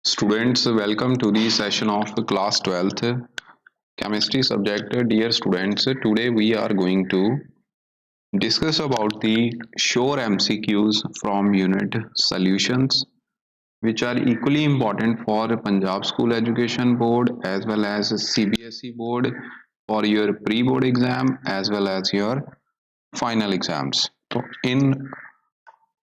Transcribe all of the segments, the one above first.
Students, welcome to the session of class 12th chemistry subject. Dear students, today we are going to discuss about the sure MCQs from unit solutions, which are equally important for Punjab School Education Board as well as CBSE board for your pre-board exam as well as your final exams. तो इन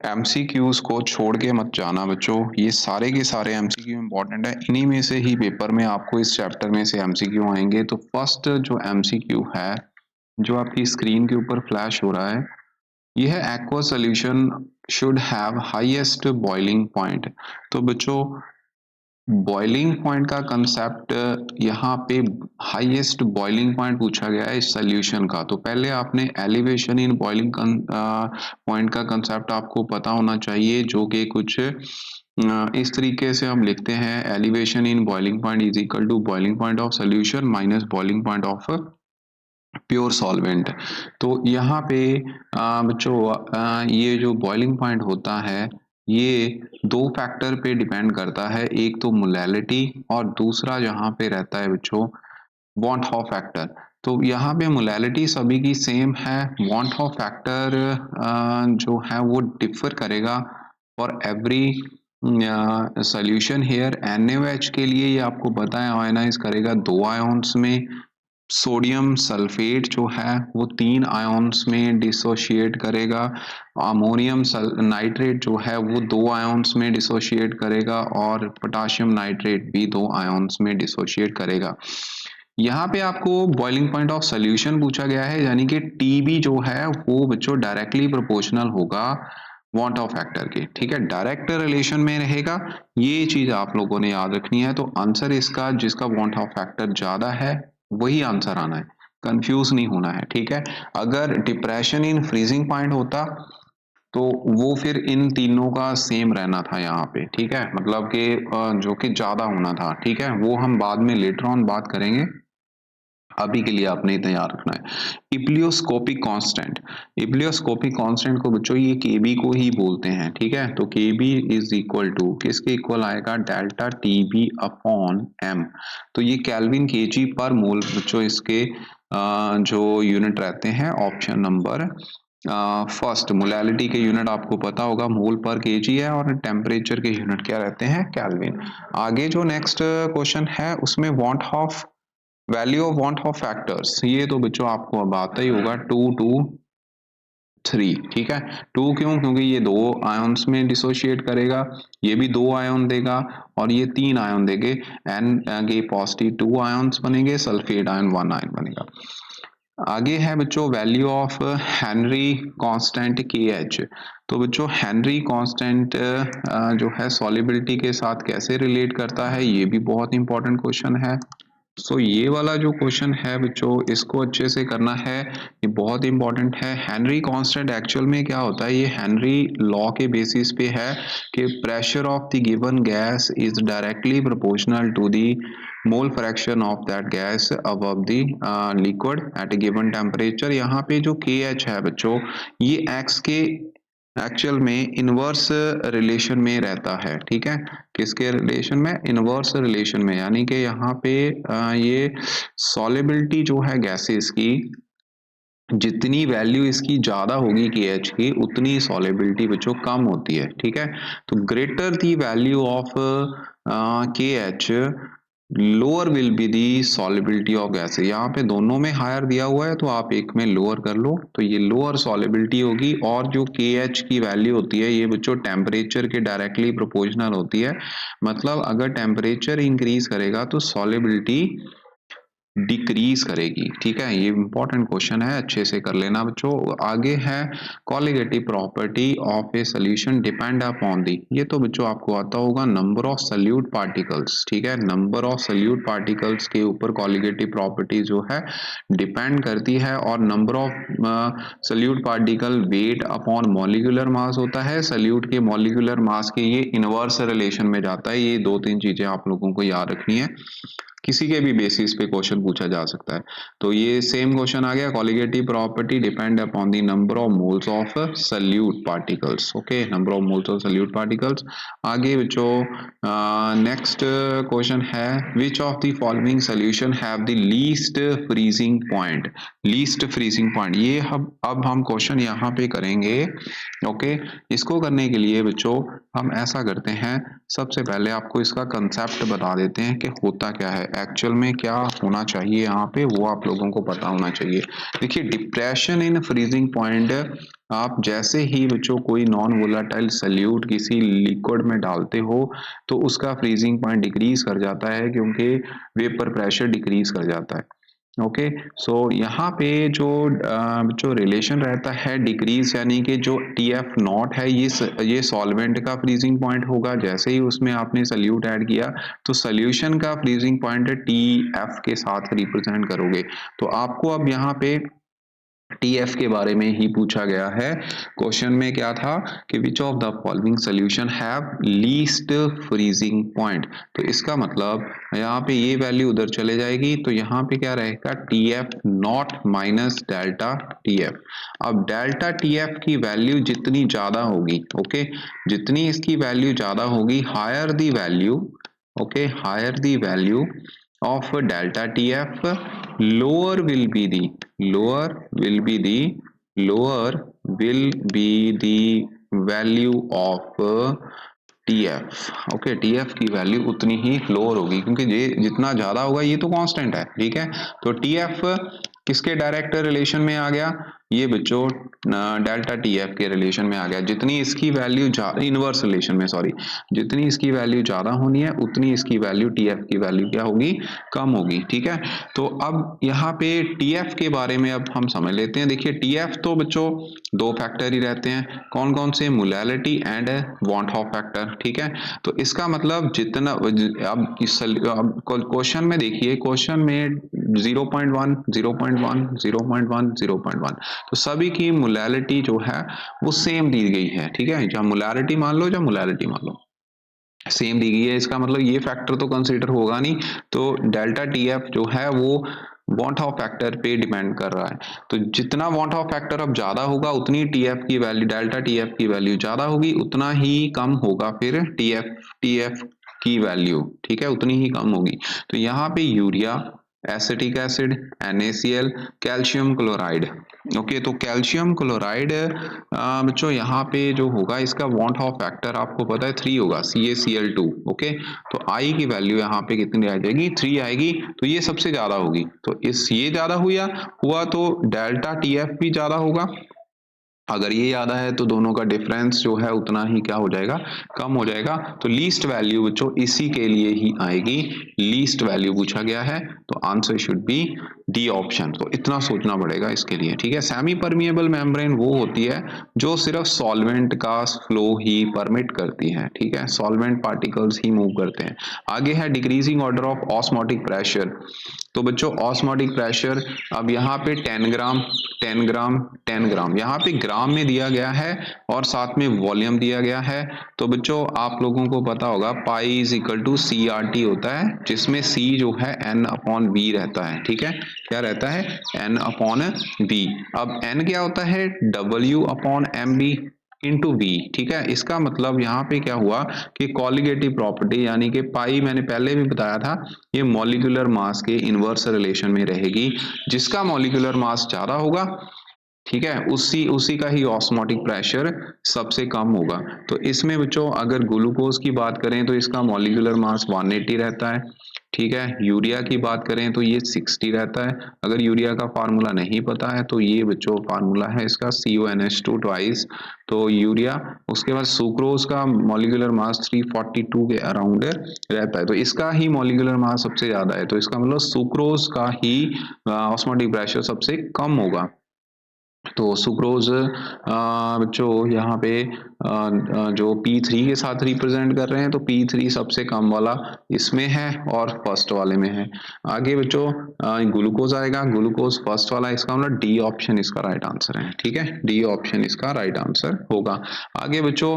MCQs को छोड़ के मत जाना बच्चों, ये सारे के सारे एमसीक्यू इंपॉर्टेंट है। इन्हीं में से ही पेपर में आपको इस चैप्टर में से एमसीक्यू आएंगे। तो फर्स्ट जो एमसीक्यू है जो आपकी स्क्रीन के ऊपर फ्लैश हो रहा है, यह है aqua solution should have highest boiling point. तो बच्चों बॉइलिंग पॉइंट का कंसेप्ट यहाँ पे हाईएस्ट बॉइलिंग पॉइंट पूछा गया है इस सोल्यूशन का। तो पहले आपने एलिवेशन इन बॉइलिंग पॉइंट का कंसेप्ट आपको पता होना चाहिए, जो कि कुछ इस तरीके से हम लिखते हैं, elevation in boiling point is equal to boiling point of solution minus boiling point of pure solvent. तो यहाँ पे बच्चों ये जो बॉइलिंग पॉइंट होता है ये दो फैक्टर पे डिपेंड करता है, एक तो मोलैलिटी और दूसरा यहाँ पे रहता है बच्चों वॉन हॉफ फैक्टर। तो यहाँ पे मोलैलिटी सभी की सेम है, वॉन हॉफ फैक्टर जो है वो डिफर करेगा for every solution here. NaOH के लिए ये आपको पता है आयनाइज करेगा 2 आयोन्स में, सोडियम सल्फेट जो है वो 3 आयोन्स में डिसोशिएट करेगा, अमोनियम नाइट्रेट जो है वो 2 आयोन्स में डिसोशिएट करेगा और पोटाशियम नाइट्रेट भी 2 आयोन्स में डिसोशिएट करेगा। यहाँ पे आपको बॉइलिंग पॉइंट ऑफ सोल्यूशन पूछा गया है, यानी कि TB जो है वो बच्चों डायरेक्टली प्रोपोर्शनल होगा वॉन्ट ऑफ फैक्टर के। ठीक है, डायरेक्ट रिलेशन में रहेगा, ये चीज आप लोगों ने याद रखनी है। तो आंसर इसका जिसका वॉन्ट ऑफ फैक्टर ज्यादा है वही आंसर आना है, कंफ्यूज नहीं होना है। ठीक है, अगर डिप्रेशन इन फ्रीजिंग पॉइंट होता तो वो फिर इन तीनों का सेम रहना था यहाँ पे। ठीक है, मतलब कि जो कि ज्यादा होना था। ठीक है, वो हम बाद में लेटर ऑन बात करेंगे, अभी के लिए आपने तैयार रखना है। इप्लियोस्कोपिक कांस्टेंट, इप्लियोस्कोपिक कांस्टेंट को बच्चों ये केबी को ही बोलते हैं। ठीक है, तो केबी इज इक्वल टू किसके इक्वल आएगा, डेल्टा टीबी अपॉन एम। तो ये केल्विन केजी पर मोल बच्चों इसके जो यूनिट रहते हैं ऑप्शन नंबर फर्स्ट। मोलैलिटी के यूनिट आपको पता होगा मोल पर केजी है और टेम्परेचर के यूनिट क्या रहते हैं, केल्विन। आगे जो नेक्स्ट क्वेश्चन है उसमें want of value of want of factors, ये तो बच्चों आपको अब आता ही होगा 2 2 3। ठीक है, 2 क्यों, क्योंकि ये 2 आयन्स में डिसोशिएट करेगा, ये भी 2 आयन देगा और ये 3 आयन देंगे। एन के पॉजिटिव 2 आयन्स बनेंगे, सल्फेट आयन 1 आयन बनेगा। आगे है बच्चों value of Henry constant KH। तो बच्चों हेनरी कांस्टेंट जो है सॉल्युबिलिटी के साथ कैसे रिलेट करता है, ये भी बहुत इंपॉर्टेंट क्वेश्चन है। सो ये वाला जो क्वेश्चन है बच्चों इसको अच्छे से करना है, ये बहुत इंपॉर्टेंट है। हेनरी कांस्टेंट एक्चुअल में क्या होता है, ये हेनरी लॉ के बेसिस पे है कि pressure of the given gas is directly proportional to the mole fraction of that gas above the liquid at a given temperature. यहाँ पे जो KH है बच्चों ये X के एक्चुअल में इनवर्स रिलेशन में रहता है। ठीक है, किसके रिलेशन में, इनवर्स रिलेशन में, यानी कि यहाँ पे ये सॉल्युबिलिटी जो है गैसेस की, जितनी वैल्यू इसकी ज्यादा होगी KH की उतनी सॉल्युबिलिटी बच्चों कम होती है। ठीक है, तो greater the value of KH lower will be the solubility of gas. यहाँ पे दोनों में हायर दिया हुआ है तो आप एक में लोअर कर लो, तो ये लोअर सॉल्युबिलिटी होगी। और जो KH की वैल्यू होती है ये बच्चों टेम्परेचर के डायरेक्टली प्रोपोर्शनल होती है, मतलब अगर टेम्परेचर इंक्रीज करेगा तो सॉल्युबिलिटी डिक्रीज करेगी। ठीक है, ये इंपॉर्टेंट क्वेश्चन है, अच्छे से कर लेना बच्चों। आगे है colligative property of a solution depend upon the, ये तो बच्चों आपको आता होगा नंबर ऑफ सल्यूट पार्टिकल्स। ठीक है, नंबर ऑफ सल्यूट पार्टिकल्स के ऊपर कॉलिगेटिव प्रॉपर्टी जो है डिपेंड करती है, और number of solute particle weight upon molecular mass होता है। सल्यूट के मॉलिक्यूलर मास के ये इनवर्स रिलेशन में जाता है। ये 2-3 चीजें आप लोगों को याद रखनी है, किसी के भी बेसिस पे क्वेश्चन पूछा जा सकता है। तो ये सेम क्वेश्चन आ गया, colligative property depend upon the number of moles of solute particles. Okay, number of moles of solute particles. आगे बच्चों नेक्स्ट क्वेश्चन है which of the following solution have the least freezing point. Least freezing point ये अब हम question यहाँ पे करेंगे। Okay इसको करने के लिए बच्चों हम ऐसा करते हैं, सबसे पहले आपको इसका कंसेप्ट बता देते हैं कि होता क्या है, एक्चुअल में क्या होना चाहिए यहाँ पे वो आप लोगों को पता होना चाहिए। देखिए डिप्रेशन इन फ्रीजिंग पॉइंट, आप जैसे ही बच्चों कोई नॉन वोलेटाइल सल्यूट किसी लिक्विड में डालते हो तो उसका फ्रीजिंग पॉइंट डिक्रीज कर जाता है क्योंकि वेपर प्रेशर डिक्रीज कर जाता है। ओके सो यहाँ पे जो रिलेशन रहता है डिक्रीज यानी कि जो टी एफ नॉट है ये सॉल्वेंट का फ्रीजिंग पॉइंट होगा। जैसे ही उसमें आपने सल्यूट ऐड किया तो सॉल्यूशन का फ्रीजिंग पॉइंट टी एफ के साथ रिप्रेजेंट करोगे। तो आपको अब यहाँ पे टीएफ के बारे में ही पूछा गया है। क्वेश्चन में क्या था कि which of the following solution have least freezing point, तो इसका मतलब यहाँ पे ये वैल्यू उधर चले जाएगी तो यहाँ पे क्या रहेगा T F not minus delta T F. अब डेल्टा टी एफ की वैल्यू जितनी ज्यादा होगी, ओके जितनी इसकी वैल्यू ज्यादा होगी higher the value, okay higher the value of delta TF, lower will be the lower will be the lower will be the value of TF। Okay TF की value उतनी ही lower होगी क्योंकि ये जितना ज्यादा होगा ये तो कांस्टेंट है, ठीक है। तो TF किसके डायरेक्ट रिलेशन में आ गया, ये बच्चों डेल्टा टीएफ के रिलेशन में आ गया। जितनी इसकी वैल्यू इनवर्स रिलेशन में सॉरी, जितनी इसकी वैल्यू ज्यादा होनी है उतनी इसकी वैल्यू टीएफ की वैल्यू क्या होगी, कम होगी, ठीक है। तो अब यहाँ पे टीएफ के बारे में अब हम समझ लेते हैं। देखिए टीएफ तो बच्चों दो फैक्टर ही रहते हैं, कौन कौन से, molality and van't Hoff factor, ठीक है। तो इसका मतलब जितना अब क्वेश्चन में देखिए, क्वेश्चन में 0.1 0.1 0.1 0.1 तो सभी की मोलैलिटी जो है वो सेम दी गई है, ठीक है। जहाँ मोलैलिटी मान लो, जहाँ मोलैलिटी मान लो सेम दी गई है, इसका मतलब ये फैक्टर तो कंसीडर होगा नहीं। तो डेल्टा टीएफ जो है वो वॉन्ट ऑफ फैक्टर पे डिपेंड कर रहा है। तो जितना वॉन्ट ऑफ फैक्टर अब ज्यादा होगा उतनी टीएफ की वैल्यू, डेल्टा टीएफ की वैल्यू ज्यादा होगी, उतना ही कम होगा फिर टीएफ टीएफ की वैल्यू, ठीक है, उतनी ही कम होगी। तो यहाँ पे urea, acetic acid, NaCl, calcium chloride, okay तो कैल्शियम क्लोराइड बच्चों यहाँ पे जो होगा इसका वॉन्ट ऑफ फैक्टर आपको पता है 3 होगा, CaCl2, ओके। तो I की वैल्यू यहाँ पे कितनी आ जाएगी, 3 आएगी, तो ये सबसे ज्यादा होगी। तो इस ये ज्यादा हुआ तो डेल्टा टीएफ भी ज्यादा होगा। अगर ये ज्यादा है तो दोनों का डिफरेंस जो है उतना ही क्या हो जाएगा, कम हो जाएगा। तो लीस्ट वैल्यू बच्चों इसी के लिए ही आएगी, लीस्ट वैल्यू पूछा गया है तो answer should be D option. तो इतना सोचना पड़ेगा इसके लिए, ठीक है। सेमी परमिएबल मेम्ब्रेन वो होती है जो सिर्फ सॉल्वेंट का फ्लो ही परमिट करती है, ठीक है, सॉल्वेंट पार्टिकल्स ही मूव करते हैं। आगे है decreasing order of osmotic pressure. तो बच्चों ऑस्मोटिक प्रेशर अब यहाँ पे 10 ग्राम 10 ग्राम 10 ग्राम, यहाँ पे ग्राम में दिया गया है और साथ में वॉल्यूम दिया गया है। तो बच्चों आप लोगों को पता होगा pi is equal to CRT होता है, जिसमें C जो है N/V रहता है, ठीक है, क्या रहता है N/V। अब N क्या होता है W/MB इंटू V, ठीक है। इसका मतलब यहाँ पे क्या हुआ कि कॉलिगेटिव प्रॉपर्टी यानी कि पाई मैंने पहले भी बताया था ये मॉलिक्यूलर मास के इनवर्स रिलेशन में रहेगी। जिसका मॉलिक्यूलर मास ज्यादा होगा, ठीक है, उसी का ही ऑस्मोटिक प्रेशर सबसे कम होगा। तो इसमें बच्चों अगर ग्लूकोज की बात करें तो इसका मॉलिक्यूलर मास 180 रहता है, ठीक है। यूरिया की बात करें तो ये 60 रहता है। अगर यूरिया का फार्मूला नहीं पता है तो ये बच्चों फार्मूला है इसका CONH2 ट्वाइस, तो यूरिया। उसके बाद सुक्रोज का मॉलिक्यूलर मास 342 के अराउंड रहता है, तो इसका ही मॉलिक्यूलर मास सबसे ज्यादा है, तो इसका मतलब सुक्रोज का ही ऑस्मोटिक प्रेशर सबसे कम होगा। तो सुक्रोज बच्चों यहाँ पे जो P3 के साथ रिप्रेजेंट कर रहे हैं तो P3 सबसे कम वाला इसमें है और फर्स्ट वाले में है। आगे बच्चों ग्लूकोज आएगा, ग्लूकोज फर्स्ट वाला, इसका मतलब डी ऑप्शन इसका राइट आंसर है, ठीक है, डी ऑप्शन इसका राइट आंसर होगा। आगे बच्चों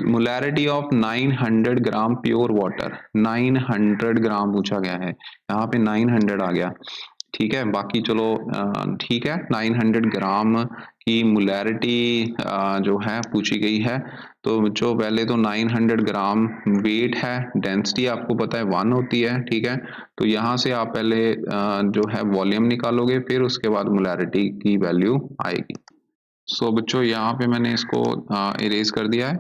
molarity of 900 gram pure water, 900 ग्राम पूछा गया है, यहाँ पे 900 आ गया। ठीक है, बाकी चलो ठीक है। 900 ग्राम की मोलैरिटी जो है पूछी गई है। तो बच्चों पहले तो 900 ग्राम वेट है, डेंसिटी आपको पता है 1 होती है, ठीक है। तो यहाँ से आप पहले जो है वॉल्यूम निकालोगे, फिर उसके बाद मोलैरिटी की वैल्यू आएगी। सो बच्चों यहाँ पे मैंने इसको इरेज कर दिया है।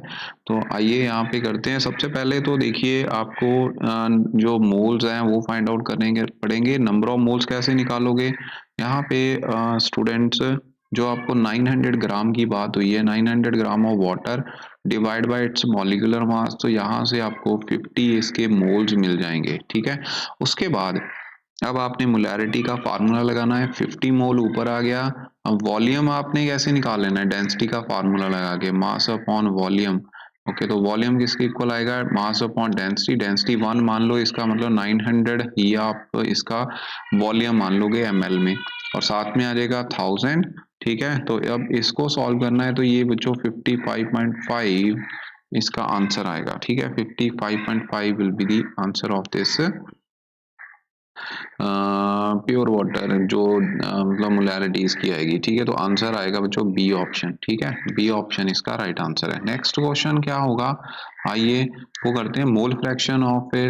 तो आइए यहाँ पे करते हैं। सबसे पहले तो देखिए आपको जो मोल्स हैं वो फाइंड आउट करने पड़ेंगे। नंबर ऑफ मोल्स कैसे निकालोगे? यहाँ पे स्टूडेंट्स जो आपको 900 ग्राम की बात हुई है, 900 gram of water divide by it's molecular mass, तो यहाँ से आपको 50 इसके मोल्स मिल जाएंगे, ठीक है। उसके बाद अब आपने मोलैरिटी का फार्मूला लगाना है। 50 मोल ऊपर आ गया। अब वॉल्यूम आपने कैसे निकाल लेना है? डेंसिटी का फार्मूला लगा के, मास अपॉन वॉल्यूम। ओके, तो वॉल्यूम किसके इक्वल आएगा? Mass upon density. डेंसिटी 1 मान लो, इसका मतलब 900 ही आप इसका वॉल्यूम मान लोगे ml में, और साथ में आ जाएगा 1000, ठीक है। तो अब इसको सॉल्व करना है, तो ये बच्चों 55.5 इसका आंसर आएगा, ठीक है। 55.5 will be the answer of this pure water जो मतलब मोलैरिटी इसकी आएगी, ठीक है। तो आंसर आएगा बच्चों बी ऑप्शन, ठीक है। बी ऑप्शन इसका राइट आंसर है। नेक्स्ट क्वेश्चन क्या होगा, आइए वो करते हैं। Mole fraction of a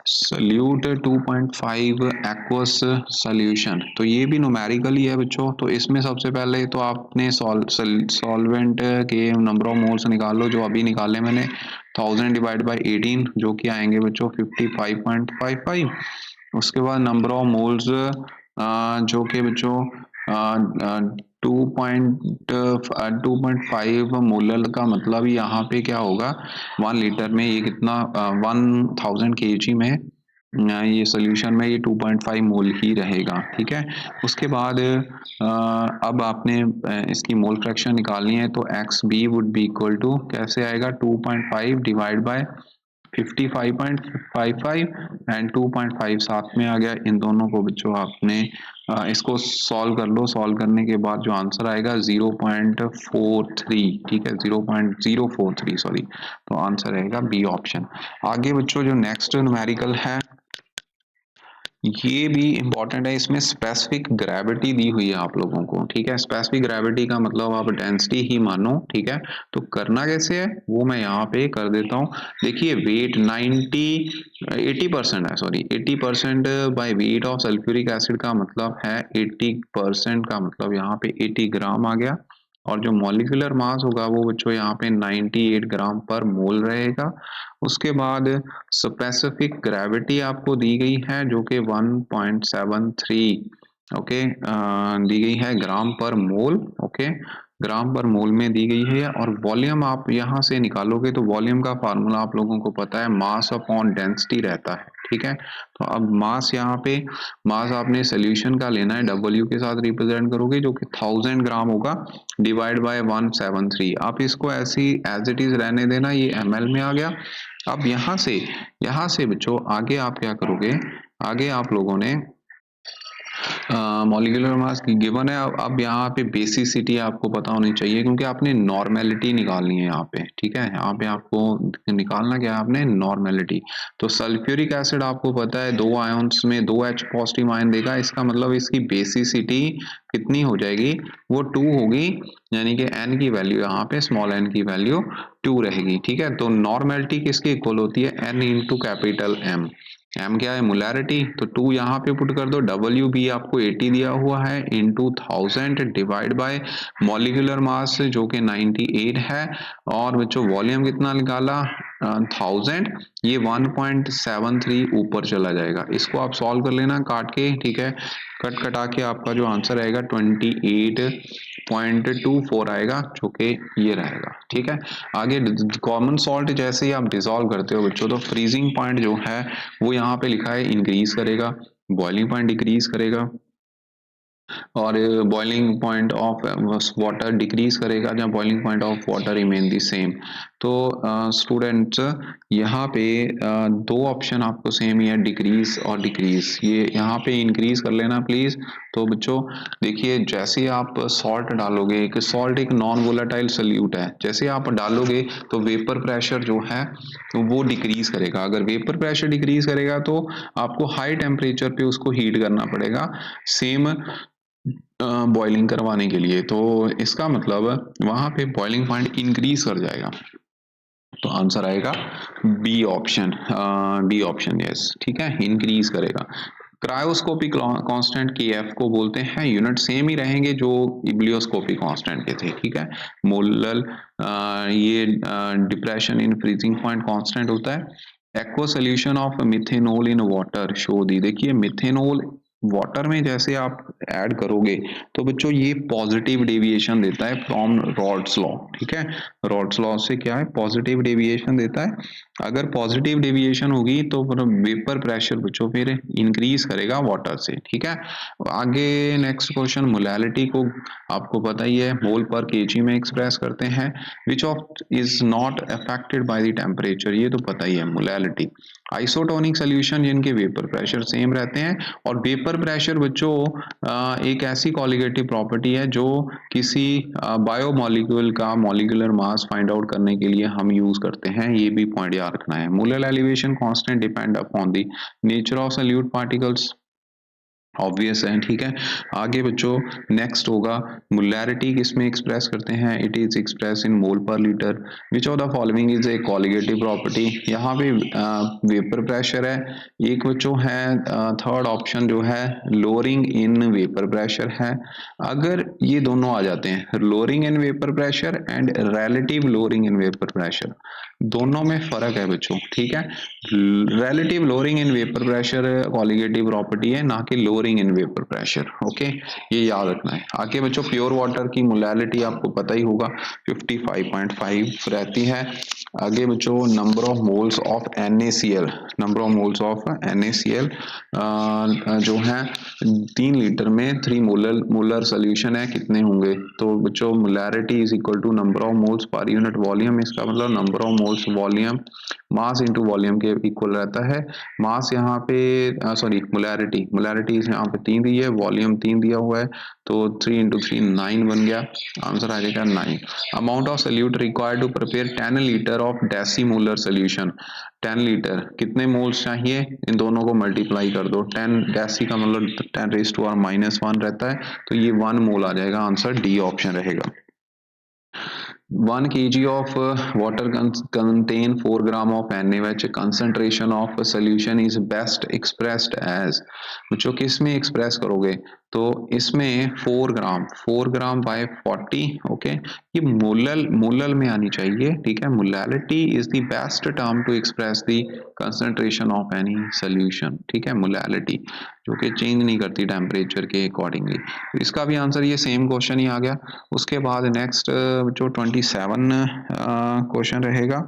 solute 2.5 aqueous solution. तो ये भी न्यूमेरिकल ही है बच्चों। तो इसमें सबसे पहले तो आपने सॉल्वेंट के नंबर ऑफ मोल्स निकाल लो, जो अभी निकाले मैंने। 1000 डिवाइड बाई 18 जो कि आएंगे बच्चों 55.55। उसके बाद नंबर ऑफ मोल्स जो कि बच्चों 2.5 मोलर का मतलब यहाँ पे क्या होगा, 1 लीटर में ये कितना 1000 kg में ये सोल्यूशन में ये 2.5 मोल ही रहेगा, ठीक है। उसके बाद अब आपने इसकी मोल फ्रैक्शन निकालनी है, तो X B would be equal to कैसे आएगा? 2.5 डिवाइड बाय 55.55 एंड 2.5 साथ में आ गया। इन दोनों को बच्चों आपने इसको सॉल्व कर लो। सॉल्व करने के बाद जो आंसर आएगा 0.43, ठीक है, 0.043 सॉरी। तो आंसर रहेगा बी ऑप्शन। आगे बच्चों जो नेक्स्ट न्यूमेरिकल है ये भी इम्पोर्टेंट है। इसमें स्पेसिफिक ग्रेविटी दी हुई है आप लोगों को, ठीक है। स्पेसिफिक ग्रेविटी का मतलब आप डेंसिटी ही मानो, ठीक है। तो करना कैसे है वो मैं यहाँ पे कर देता हूँ। देखिए वेट 80% है, sorry 80% by weight of sulphuric acid का मतलब है 80% का मतलब यहाँ पे 80 ग्राम आ गया। और जो मॉलिक्यूलर मास होगा वो बच्चों यहाँ पे 98 ग्राम पर मोल रहेगा। उसके बाद स्पेसिफिक ग्रेविटी आपको दी गई है जो कि 1.73 ओके दी गई है ग्राम पर मोल, ओके ग्राम पर मोल में दी गई है। और वॉल्यूम आप यहाँ से निकालोगे तो वॉल्यूम का फार्मूला आप लोगों को पता है, मास अपॉन डेंसिटी रहता है, ठीक है। तो अब मास यहाँ पे मास आपने सोल्यूशन का लेना है, W के साथ रिप्रेजेंट करोगे जो कि 1000 ग्राम होगा डिवाइड बाय 173। आप इसको ऐसी एज इट इज रहने देना, ये ml में आ गया। अब यहाँ से बच्चों आगे आप क्या करोगे, आगे आप लोगों ने मॉलिक्यूलर मास गिवन है। अब यहाँ पे बेसिसिटी आपको पता होनी चाहिए क्योंकि आपने नॉर्मेलिटी निकालनी है यहाँ पे, ठीक है। यहाँ पे आपको निकालना क्या है, आपने नॉर्मेलिटी। तो सल्फ्यूरिक एसिड आपको पता है 2 आयंस में 2 H पॉजिटिव आयन देगा, इसका मतलब इसकी बेसिसिटी कितनी हो जाएगी, वो 2 होगी। यानी कि n की वैल्यू यहाँ पे स्मॉल n की वैल्यू 2 रहेगी, ठीक है। तो नॉर्मेलिटी किसकी इक्वल होती है? n into capital M। m क्या है? मोलैरिटी। तो 2 यहाँ पे पुट कर दो। W भी आपको 80 दिया हुआ है into 1000 divide by molecular mass जो कि 98 है। और बच्चों वॉल्यूम कितना निकाला? 1000। ये 1.73 ऊपर चला जाएगा। इसको आप सॉल्व कर लेना काट के, ठीक है। कट कटा के आपका जो आंसर आएगा 28.24 आएगा जो कि ये रहेगा, ठीक है। आगे कॉमन सॉल्ट जैसे ही आप डिसॉल्व करते हो बच्चों तो फ्रीजिंग पॉइंट जो है वो यहाँ पे लिखा है इंक्रीज करेगा, बॉइलिंग पॉइंट डिक्रीज करेगा, और boiling point of water decrease करेगा या boiling point of water remain the same. तो स्टूडेंट्स यहाँ पे दो ऑप्शन आपको सेम ही है, डिक्रीज और डिक्रीज। ये यहाँ पे इंक्रीज कर लेना प्लीज। तो बच्चों देखिए, जैसे ही आप सॉल्ट डालोगे, एक सॉल्ट एक नॉन वोलेटाइल सोल्यूट है, जैसे आप डालोगे तो वेपर प्रेशर जो है तो वो डिक्रीज करेगा। अगर वेपर प्रेशर डिक्रीज करेगा तो आपको हाई टेम्परेचर पे उसको हीट करना पड़ेगा सेम बॉइलिंग करवाने के लिए। तो इसका मतलब वहां पे बॉइलिंग पॉइंट इंक्रीज कर जाएगा। तो आंसर आएगा B option, D option, yes ठीक है, इंक्रीज करेगा। क्रायोस्कोपिक कांस्टेंट के एफ को बोलते हैं, यूनिट सेम ही रहेंगे जो इब्लियोस्कोपिक कांस्टेंट के थे, ठीक है। मोलल ये depression in freezing point constant होता है। Aqua solution of methanol in water शो दी। देखिए मिथेनॉल वाटर में जैसे आप ऐड करोगे तो बच्चों ये पॉजिटिव डेविएशन देता है फ्रॉम रॉड्स लॉ, ठीक है। रॉड्स लॉ से क्या है, पॉजिटिव डेविएशन देता है। अगर पॉजिटिव डेविएशन होगी तो वेपर प्रेशर बच्चों फिर इंक्रीज करेगा वाटर से, ठीक है। आगे नेक्स्ट क्वेश्चन, मोलैलिटी को आपको पता ही है मोल पर केजी में एक्सप्रेस करते हैं। Which of is not affected by the temperature, ये तो पता ही है मोलैलिटी। आइसोटोनिक सोल्यूशन जिनके वेपर प्रेशर सेम रहते हैं। और वेपर प्रेशर बच्चों एक ऐसी कॉलिगेटिव प्रॉपर्टी है जो किसी बायोमोलिक्यूल का मॉलिक्यूलर मास फाइंड आउट करने के लिए हम यूज करते हैं, ये भी पॉइंट याद रखना है। Molar elevation constant depend upon the nature of solute particles, obvious है, ठीक है। आगे बच्चों नेक्स्ट होगा, मोलैरिटी किसमें एक्सप्रेस करते हैं, इट इज एक्सप्रेस इन मोल पर litre. Which of the following is a colligative property, यहाँ पे वेपर प्रेशर है। एक बच्चों है थर्ड ऑप्शन जो है लोअरिंग इन वेपर प्रेशर है। अगर ये दोनों आ जाते हैं, lowering in vapour pressure and relative lowering in vapour pressure, दोनों में फर्क है बच्चों, ठीक है। Relative lowering in vapour pressure colligative property है, ना कि lowering in vapour pressure, okay, ये याद रखना है। आगे बच्चों प्योर वाटर की मोलैलिटी आपको पता ही होगा 55.5 रहती है। आगे बच्चों number of moles of NaCl, number of moles of NaCl जो है 3 लीटर में 3 मोलर सोल्यूशन है, कितने होंगे। तो बच्चों molarity is equal to number of moles per unit volume, इसका मतलब number of moles volume mass into volume के इक्वल रहता है। मास यहाँ पे सॉरी मोलैरिटी यहाँ पे 3 दी है, वॉल्यूम 3 दिया हुआ है, तो 3 इंटू 3 9 बन गया, आंसर आ जाएगा 9। Amount of solute required to prepare 10 litre of decimolar solution, 10 litre कितने मोल्स चाहिए, इन दोनों को मल्टीप्लाई कर दो। 10 डेसी का मतलब 10⁻⁻1 रहता है, तो ये 1 मोल आ जाएगा, आंसर डी ऑप्शन रहेगा। 1 kg of water contain 4 gram of NaOH, concentration of solution is best expressed as, बच्चों किस में एक्सप्रेस करोगे, तो इसमें 4 ग्राम बाय 40, ओके। ये मोलल में आनी चाहिए, ठीक है। Molality is the best term to express the concentration of any solution, ठीक है, मोलैलिटी जो कि चेंज नहीं करती टेम्परेचर के अकॉर्डिंगली। तो इसका भी आंसर ये सेम क्वेश्चन ही आ गया। उसके बाद नेक्स्ट जो 27 क्वेश्चन रहेगा,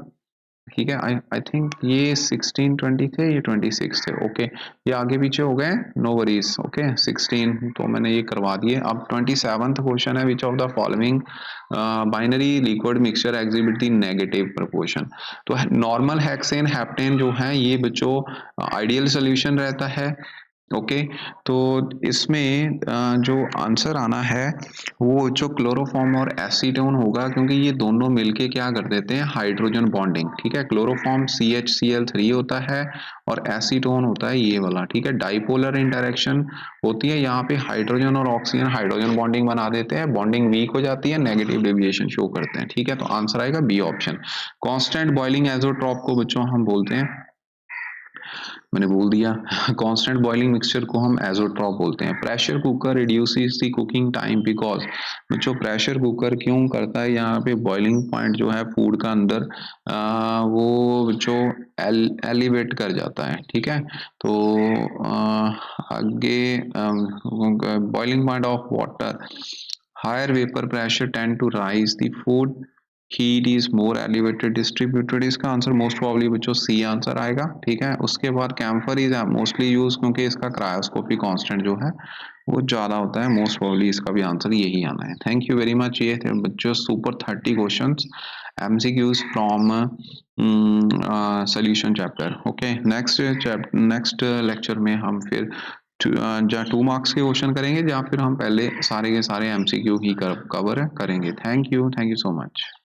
ठीक है। आई थिंक ये 16 20 थे, ये 26 थे, ओके। ये आगे पीछे हो गए, नो वरीज, ओके। 16 तो मैंने ये करवा दिए। अब 27th क्वेश्चन है, which of the following binary liquid mixture exhibit the negative proportion. तो नॉर्मल हेक्सेन हेप्टेन जो है ये बच्चों आइडियल सोल्यूशन रहता है, ओके। तो इसमें जो आंसर आना है वो जो क्लोरोफॉर्म और एसीटोन होगा, क्योंकि ये दोनों मिलके क्या कर देते हैं, हाइड्रोजन बॉन्डिंग, ठीक है। क्लोरोफॉर्म CHCl3 होता है और एसीटोन होता है ये वाला, ठीक है। डाइपोलर इंटरेक्शन होती है, यहाँ पे हाइड्रोजन और ऑक्सीजन हाइड्रोजन बॉन्डिंग बना देते हैं, बॉन्डिंग वीक हो जाती है, नेगेटिव डेविएशन शो करते हैं, ठीक है। तो आंसर आएगा B option. Constant boiling azeotrope को बच्चों हम बोलते हैं, मैंने बोल दिया। कांस्टेंट बॉइलिंग मिक्सचर को हम एजोट्रॉप बोलते हैं। Pressure cooker reduces the cooking time because, बच्चों प्रेशर कुकर क्यों करता है, यहाँ पे बॉइलिंग पॉइंट जो है फूड का अंदर वो बच्चों एलिवेट कर जाता है, ठीक है। तो आगे boiling point of water, higher vapour pressure tend to rise the food, heat is more elevated distributed, इसका आंसर मोस्ट प्रॉब्ली बच्चों सी आंसर आएगा। ठीक है, उसके बाद कैम्फर इज मोस्टली यूज, क्योंकि इसका क्रायोस्कोपिक कांस्टेंट जो है वो ज़्यादा होता है, मोस्ट प्रॉब्ली इसका भी आंसर यही आना है। Thank you very much. ये थे बच्चों super 30 questions MCQs from solution chapter. Okay, next lecture में हम फिर जहाँ 2 मार्क्स के क्वेश्चन करेंगे, जहाँ फिर हम पहले सारे के सारे MCQ ही कवर करेंगे। Thank you so much.